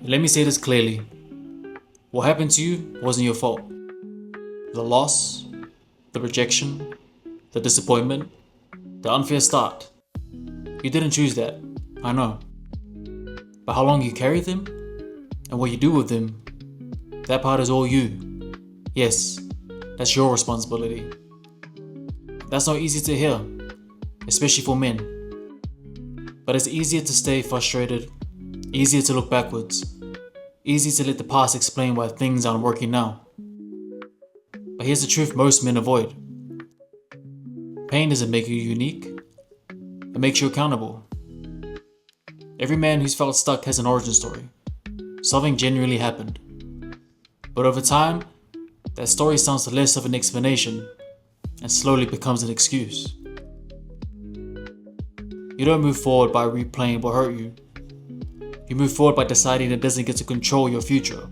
Let me say this clearly. What happened to you wasn't your fault. The loss, the rejection, the disappointment, the unfair start. You didn't choose that, I know. But how long you carry them and what you do with them, that part is all you. Yes, that's your responsibility. That's not easy to hear, especially for men. But it's easier to stay frustrated, easier to look backwards, easy to let the past explain why things aren't working now. But here's the truth most men avoid. Pain doesn't make you unique, it makes you accountable. Every man who's felt stuck has an origin story. Something genuinely happened. But over time, that story sounds less of an explanation and slowly becomes an excuse. You don't move forward by replaying what hurt you. You move forward by deciding it doesn't get to control your future.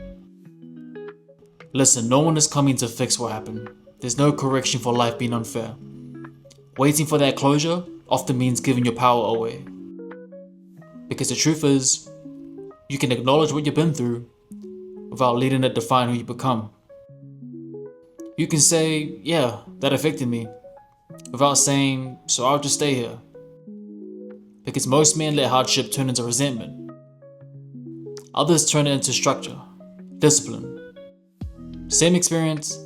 Listen, no one is coming to fix what happened. There's no correction for life being unfair. Waiting for that closure often means giving your power away. Because the truth is, you can acknowledge what you've been through without letting it define who you become. You can say, yeah, that affected me, without saying, so I'll just stay here. Because most men let hardship turn into resentment. Others turn it into structure, discipline. Same experience,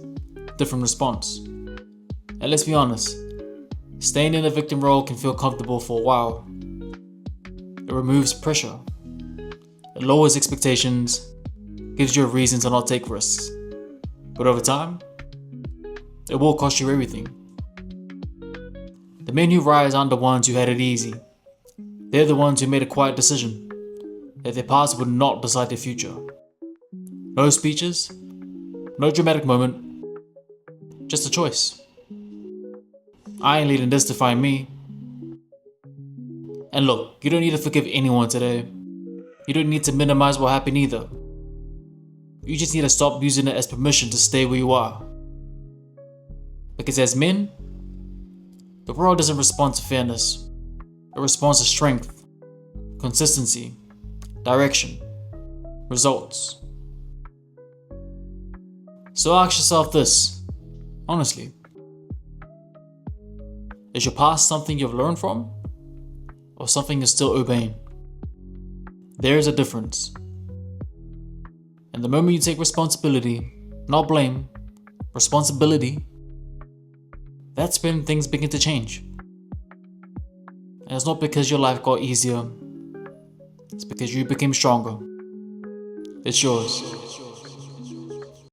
different response. And let's be honest, staying in a victim role can feel comfortable for a while. It removes pressure. It lowers expectations, gives you a reason to not take risks. But over time, it will cost you everything. The men who rise aren't the ones who had it easy. They're the ones who made a quiet decision that their past would not decide their future. No speeches, no dramatic moment, just a choice. I ain't letting this define me. And look, you don't need to forgive anyone today. You don't need to minimize what happened either. You just need to stop using it as permission to stay where you are. Because as men, the world doesn't respond to fairness. It responds to strength, consistency, direction, results. So ask yourself this, honestly. Is your past something you've learned from? Or something you're still obeying? There is a difference. And the moment you take responsibility, not blame, responsibility, that's when things begin to change. And it's not because your life got easier, it's because you became stronger. It's yours.